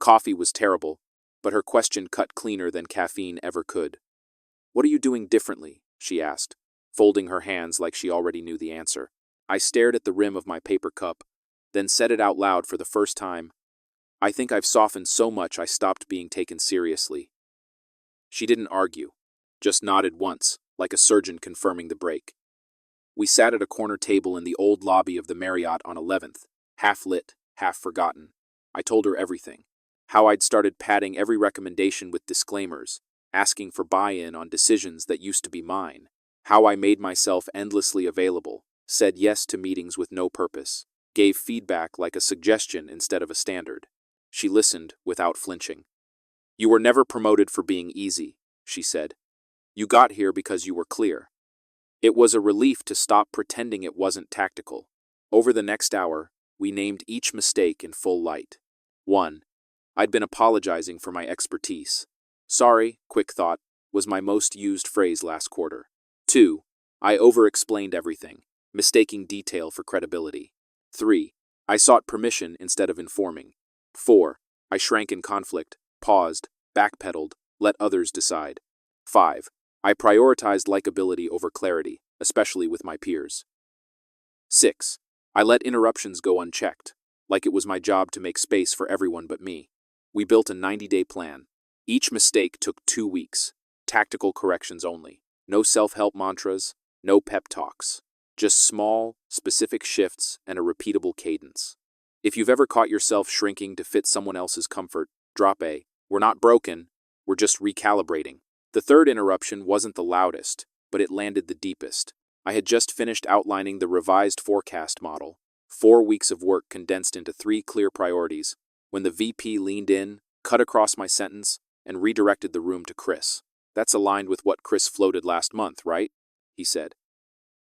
coffee was terrible, but her question cut cleaner than caffeine ever could. "What are you doing differently?" she asked, folding her hands like she already knew the answer. I stared at the rim of my paper cup, then said it out loud for the first time. "I think I've softened so much I stopped being taken seriously." She didn't argue, just nodded once, like a surgeon confirming the break. We sat at a corner table in the old lobby of the Marriott on 11th, half lit, half forgotten. I told her everything. How I'd started padding every recommendation with disclaimers, asking for buy-in on decisions that used to be mine. How I made myself endlessly available, said yes to meetings with no purpose, gave feedback like a suggestion instead of a standard. She listened without flinching. "You were never promoted for being easy," she said. "You got here because you were clear." It was a relief to stop pretending it wasn't tactical. Over the next hour, we named each mistake in full light. 1. I'd been apologizing for my expertise. "Sorry, quick thought," was my most used phrase last quarter. 2. I over-explained everything, mistaking detail for credibility. 3. I sought permission instead of informing. 4. I shrank in conflict, paused, backpedaled, let others decide. 5. I prioritized likability over clarity, especially with my peers. 6. I let interruptions go unchecked, like it was my job to make space for everyone but me. We built a 90-day plan. Each mistake took 2 weeks. Tactical corrections only. No self-help mantras, no pep talks. Just small, specific shifts and a repeatable cadence. If you've ever caught yourself shrinking to fit someone else's comfort, drop a, "We're not broken, we're just recalibrating." The third interruption wasn't the loudest, but it landed the deepest. I had just finished outlining the revised forecast model, 4 weeks of work condensed into 3 clear priorities, when the VP leaned in, cut across my sentence, and redirected the room to Chris. "That's aligned with what Chris floated last month, right?" he said.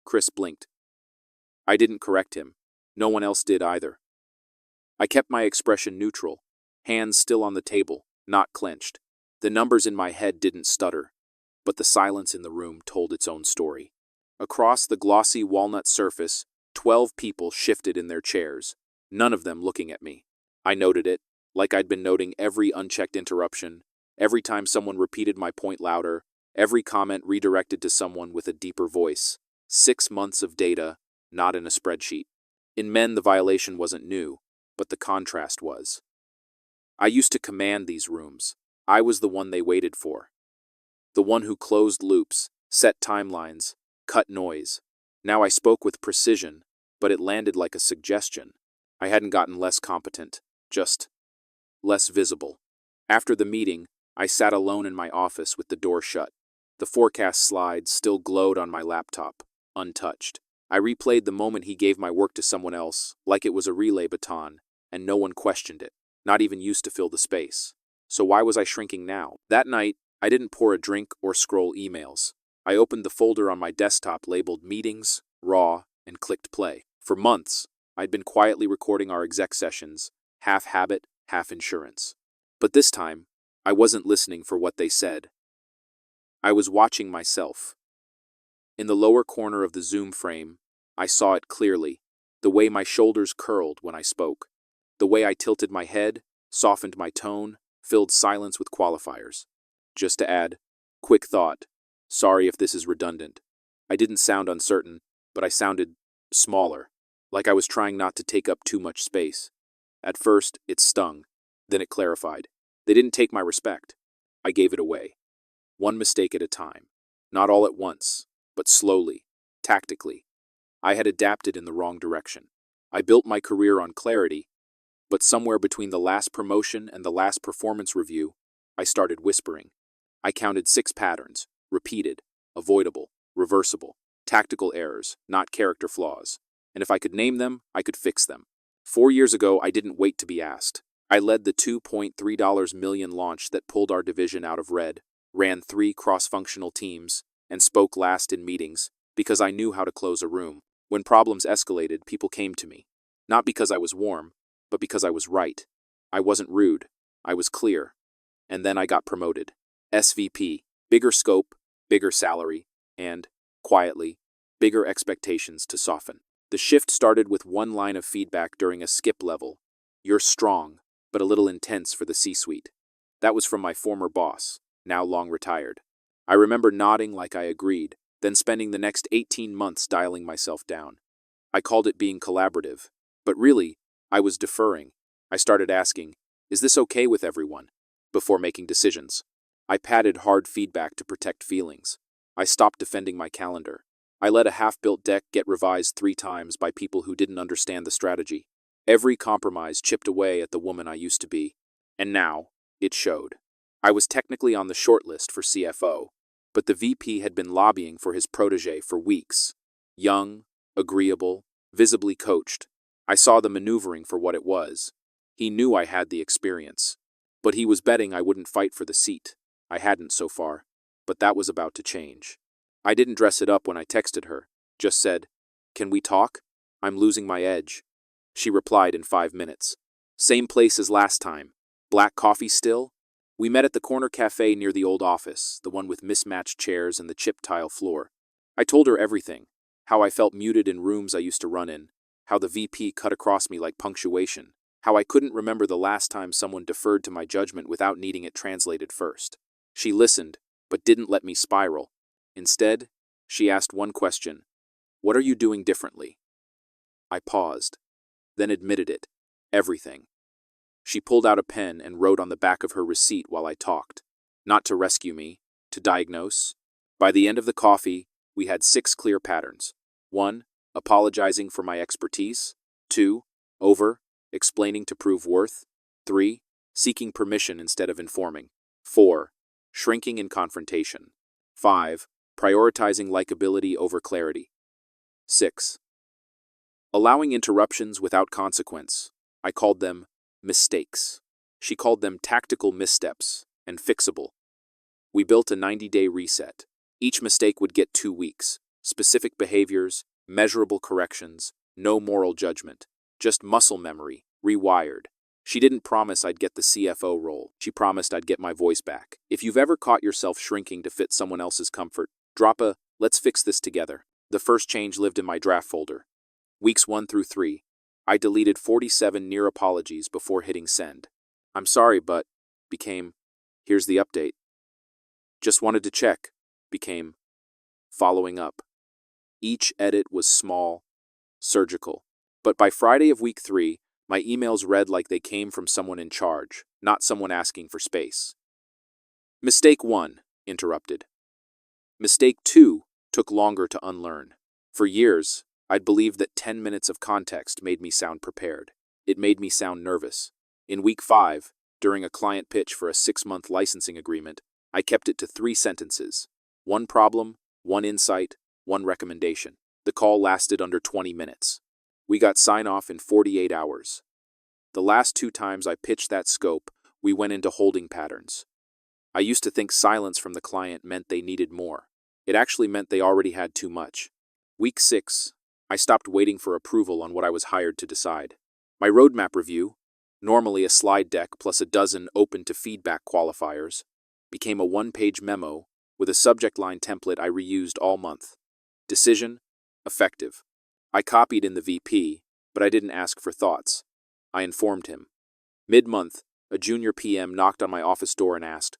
Chris blinked. I didn't correct him. No one else did either. I kept my expression neutral, hands still on the table, not clenched. The numbers in my head didn't stutter, but the silence in the room told its own story. Across the glossy walnut surface, 12 people shifted in their chairs, none of them looking at me. I noted it, like I'd been noting every unchecked interruption, every time someone repeated my point louder, every comment redirected to someone with a deeper voice. 6 months of data, not in a spreadsheet. In men, the violation wasn't new, but the contrast was. I used to command these rooms. I was the one they waited for. The one who closed loops, set timelines, cut noise. Now I spoke with precision, but it landed like a suggestion. I hadn't gotten less competent, just less visible. After the meeting, I sat alone in my office with the door shut. The forecast slides still glowed on my laptop, untouched. I replayed the moment he gave my work to someone else, like it was a relay baton, and no one questioned it, not even used to fill the space. So why was I shrinking now? That night, I didn't pour a drink or scroll emails. I opened the folder on my desktop labeled Meetings, Raw, and clicked play. For months, I'd been quietly recording our exec sessions, half habit, half insurance. But this time, I wasn't listening for what they said. I was watching myself. In the lower corner of the Zoom frame, I saw it clearly, the way my shoulders curled when I spoke, the way I tilted my head, softened my tone, filled silence with qualifiers. Just to add, quick thought, sorry if this is redundant. I didn't sound uncertain, but I sounded smaller, like I was trying not to take up too much space. At first, it stung, then it clarified. They didn't take my respect. I gave it away. One mistake at a time. Not all at once, but slowly, tactically. I had adapted in the wrong direction. I built my career on clarity, but somewhere between the last promotion and the last performance review, I started whispering. I counted 6 patterns, repeated, avoidable, reversible, tactical errors, not character flaws. And if I could name them, I could fix them. 4 years ago, I didn't wait to be asked. I led the $2.3 million launch that pulled our division out of red, ran 3 cross-functional teams, and spoke last in meetings because I knew how to close a room. When problems escalated, people came to me. Not because I was warm, but because I was right. I wasn't rude. I was clear. And then I got promoted. SVP, bigger scope, bigger salary, and, quietly, bigger expectations to soften. The shift started with one line of feedback during a skip level. You're strong, but a little intense for the C-suite. That was from my former boss, now long retired. I remember nodding like I agreed, then spending the next 18 months dialing myself down. I called it being collaborative, but really, I was deferring. I started asking, is this okay with everyone? Before making decisions. I padded hard feedback to protect feelings. I stopped defending my calendar. I let a half-built deck get revised 3 times by people who didn't understand the strategy. Every compromise chipped away at the woman I used to be. And now, it showed. I was technically on the shortlist for CFO, but the VP had been lobbying for his protege for weeks. Young, agreeable, visibly coached. I saw the maneuvering for what it was. He knew I had the experience. But he was betting I wouldn't fight for the seat. I hadn't so far, but that was about to change. I didn't dress it up when I texted her, just said, "Can we talk? I'm losing my edge." She replied in 5 minutes. "Same place as last time. Black coffee still?" We met at the corner cafe near the old office, the one with mismatched chairs and the chipped tile floor. I told her everything, how I felt muted in rooms I used to run in, how the VP cut across me like punctuation, how I couldn't remember the last time someone deferred to my judgment without needing it translated first. She listened, but didn't let me spiral. Instead, she asked one question. "What are you doing differently?" I paused, then admitted it. Everything. She pulled out a pen and wrote on the back of her receipt while I talked. Not to rescue me, to diagnose. By the end of the coffee, we had 6 clear patterns. 1. Apologizing for my expertise. 2. Explaining to prove worth. 3. Seeking permission instead of informing. 4. Shrinking in confrontation. 5. Prioritizing likability over clarity. 6. Allowing interruptions without consequence. I called them mistakes. She called them tactical missteps and fixable. We built a 90-day reset. Each mistake would get 2 weeks. Specific behaviors, measurable corrections, no moral judgment. Just muscle memory, rewired. She didn't promise I'd get the CFO role. She promised I'd get my voice back. If you've ever caught yourself shrinking to fit someone else's comfort, drop a "let's fix this together." The first change lived in my draft folder. Weeks 1 through 3. I deleted 47 near apologies before hitting send. "I'm sorry, but" became "here's the update." "Just wanted to check" became "following up." Each edit was small, surgical. But by Friday of week 3, my emails read like they came from someone in charge, not someone asking for space. Mistake 1, interrupted. Mistake 2 took longer to unlearn. For years, I'd believed that 10 minutes of context made me sound prepared. It made me sound nervous. In week 5, during a client pitch for a 6-month licensing agreement, I kept it to 3 sentences. 1 problem, 1 insight, 1 recommendation. The call lasted under 20 minutes. We got sign-off in 48 hours. The last 2 times I pitched that scope, we went into holding patterns. I used to think silence from the client meant they needed more. It actually meant they already had too much. Week 6, I stopped waiting for approval on what I was hired to decide. My roadmap review, normally a slide deck plus a dozen open-to-feedback qualifiers, became a 1-page memo with a subject line template I reused all month. Decision, effective. I copied in the VP, but I didn't ask for thoughts. I informed him. Mid-month, a junior PM knocked on my office door and asked,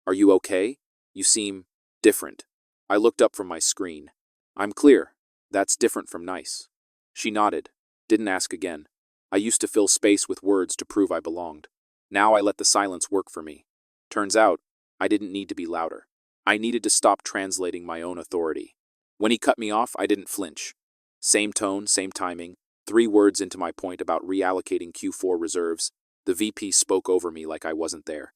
"Are you okay? You seem different." I looked up from my screen. "I'm clear. That's different from nice." She nodded, didn't ask again. I used to fill space with words to prove I belonged. Now I let the silence work for me. Turns out, I didn't need to be louder. I needed to stop translating my own authority. When he cut me off, I didn't flinch. Same tone, same timing. 3 words into my point about reallocating Q4 reserves, the VP spoke over me like I wasn't there.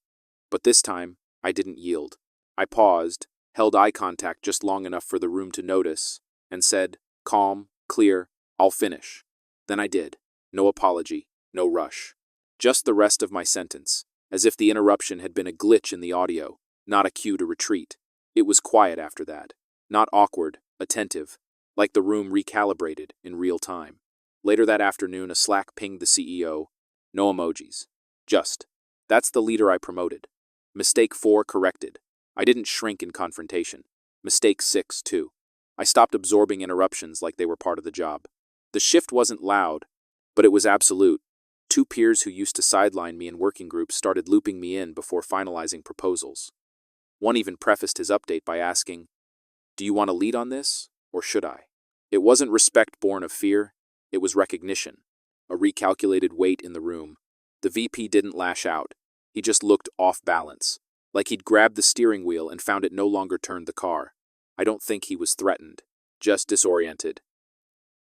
But this time, I didn't yield. I paused, held eye contact just long enough for the room to notice, and said, calm, clear, "I'll finish." Then I did. No apology, no rush. Just the rest of my sentence, as if the interruption had been a glitch in the audio, not a cue to retreat. It was quiet after that. Not awkward, attentive, like the room recalibrated in real time. Later that afternoon, a Slack pinged the CEO. No emojis. Just. That's the leader I promoted. Mistake 4 corrected. I didn't shrink in confrontation. Mistake 6, too. I stopped absorbing interruptions like they were part of the job. The shift wasn't loud, but it was absolute. Two peers who used to sideline me in working groups started looping me in before finalizing proposals. One even prefaced his update by asking, "Do you want to lead on this, or should I?" It wasn't respect born of fear, it was recognition, a recalculated weight in the room. The VP didn't lash out, he just looked off balance, like he'd grabbed the steering wheel and found it no longer turned the car. I don't think he was threatened, just disoriented.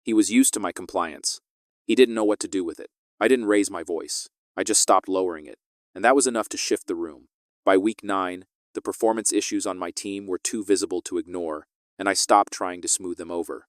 He was used to my compliance. He didn't know what to do with it. I didn't raise my voice. I just stopped lowering it, and that was enough to shift the room. By week 9, the performance issues on my team were too visible to ignore, and I stopped trying to smooth them over.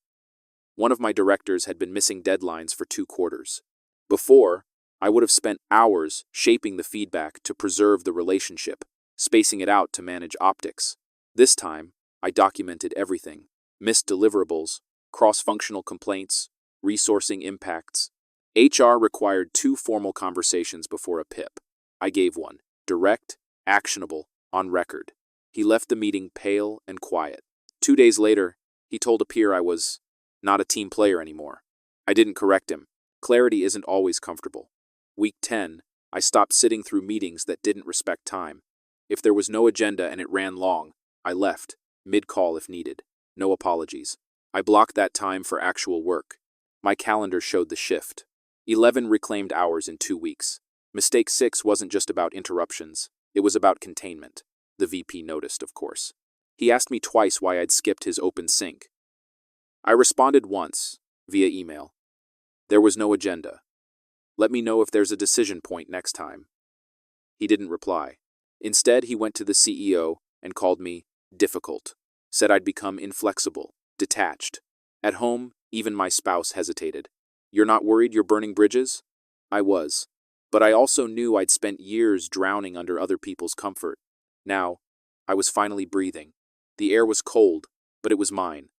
One of my directors had been missing deadlines for 2 quarters. Before, I would have spent hours shaping the feedback to preserve the relationship, spacing it out to manage optics. This time, I documented everything: missed deliverables, cross-functional complaints, resourcing impacts. HR required 2 formal conversations before a PIP. I gave one, direct, actionable, on record. He left the meeting pale and quiet. 2 days later, he told a peer I was not a team player anymore. I didn't correct him. Clarity isn't always comfortable. Week 10, I stopped sitting through meetings that didn't respect time. If there was no agenda and it ran long, I left, mid-call if needed. No apologies. I blocked that time for actual work. My calendar showed the shift. 11 reclaimed hours in 2 weeks. Mistake 6 wasn't just about interruptions, it was about containment. The VP noticed, of course. He asked me twice why I'd skipped his open sync. I responded once, via email. There was no agenda. Let me know if there's a decision point next time. He didn't reply. Instead, he went to the CEO and called me difficult, said I'd become inflexible, detached. At home, even my spouse hesitated. "You're not worried you're burning bridges?" I was. But I also knew I'd spent years drowning under other people's comfort. Now, I was finally breathing. The air was cold, but it was mine.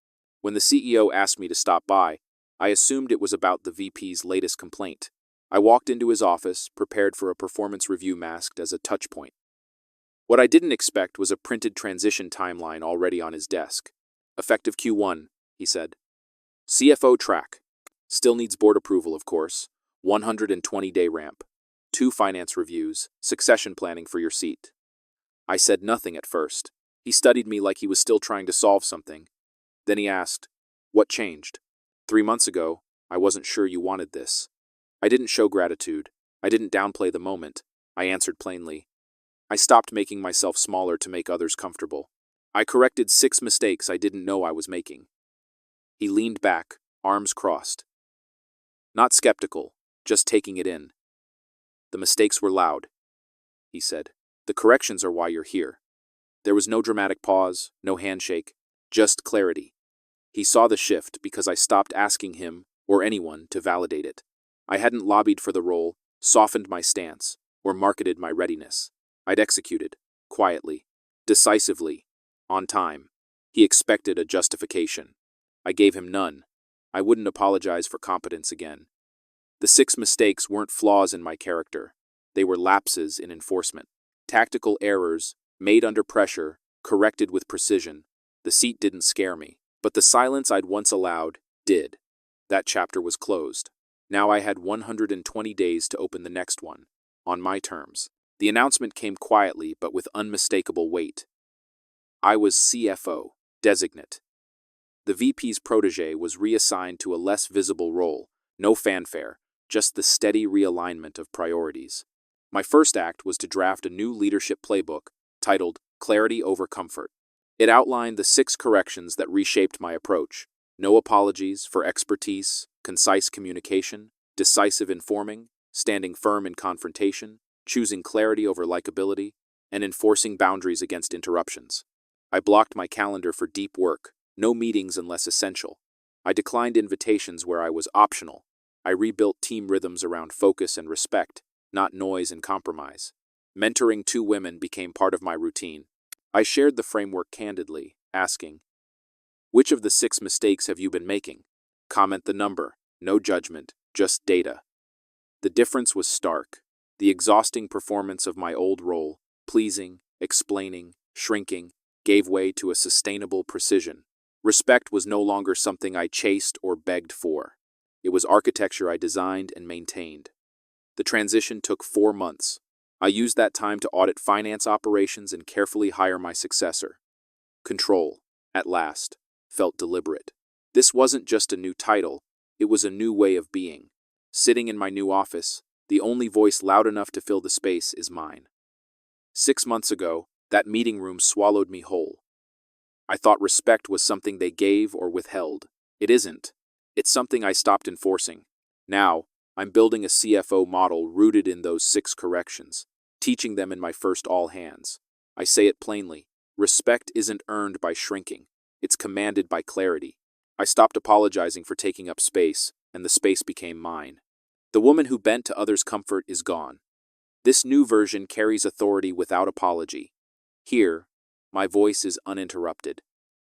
When the CEO asked me to stop by, I assumed it was about the VP's latest complaint. I walked into his office, prepared for a performance review masked as a touch point. What I didn't expect was a printed transition timeline already on his desk. "Effective Q1, he said. "CFO track. Still needs board approval, of course. 120-day ramp. 2 finance reviews, succession planning for your seat." I said nothing at first. He studied me like he was still trying to solve something. Then he asked, "What changed? 3 months ago, I wasn't sure you wanted this." I didn't show gratitude. I didn't downplay the moment. I answered plainly. I stopped making myself smaller to make others comfortable. I corrected 6 mistakes I didn't know I was making. He leaned back, arms crossed. Not skeptical, just taking it in. "The mistakes were loud," he said. "The corrections are why you're here." There was no dramatic pause, no handshake, just clarity. He saw the shift because I stopped asking him or anyone to validate it. I hadn't lobbied for the role, softened my stance, or marketed my readiness. I'd executed, quietly, decisively, on time. He expected a justification. I gave him none. I wouldn't apologize for competence again. The 6 mistakes weren't flaws in my character. They were lapses in enforcement. Tactical errors, made under pressure, corrected with precision. The seat didn't scare me, but the silence I'd once allowed did. That chapter was closed. Now I had 120 days to open the next one, on my terms. The announcement came quietly but with unmistakable weight. I was CFO, designate. The VP's protege was reassigned to a less visible role, no fanfare, just the steady realignment of priorities. My first act was to draft a new leadership playbook titled Clarity Over Comfort. It outlined the 6 corrections that reshaped my approach: no apologies for expertise, concise communication, decisive informing, standing firm in confrontation, choosing clarity over likability, and enforcing boundaries against interruptions. I blocked my calendar for deep work, no meetings unless essential. I declined invitations where I was optional. I rebuilt team rhythms around focus and respect, not noise and compromise. Mentoring 2 women became part of my routine. I shared the framework candidly, asking, "Which of the 6 mistakes have you been making?" Comment the number, no judgment, just data. The difference was stark. The exhausting performance of my old role, pleasing, explaining, shrinking, gave way to a sustainable precision. Respect was no longer something I chased or begged for. It was architecture I designed and maintained. The transition took 4 months. I used that time to audit finance operations and carefully hire my successor. Control, at last, felt deliberate. This wasn't just a new title, it was a new way of being. Sitting in my new office, the only voice loud enough to fill the space is mine. 6 months ago, that meeting room swallowed me whole. I thought respect was something they gave or withheld. It isn't. It's something I stopped enforcing. Now, I'm building a CFO model rooted in those 6 corrections, teaching them in my first all hands. I say it plainly, respect isn't earned by shrinking, it's commanded by clarity. I stopped apologizing for taking up space, and the space became mine. The woman who bent to others' comfort is gone. This new version carries authority without apology. Here, my voice is uninterrupted.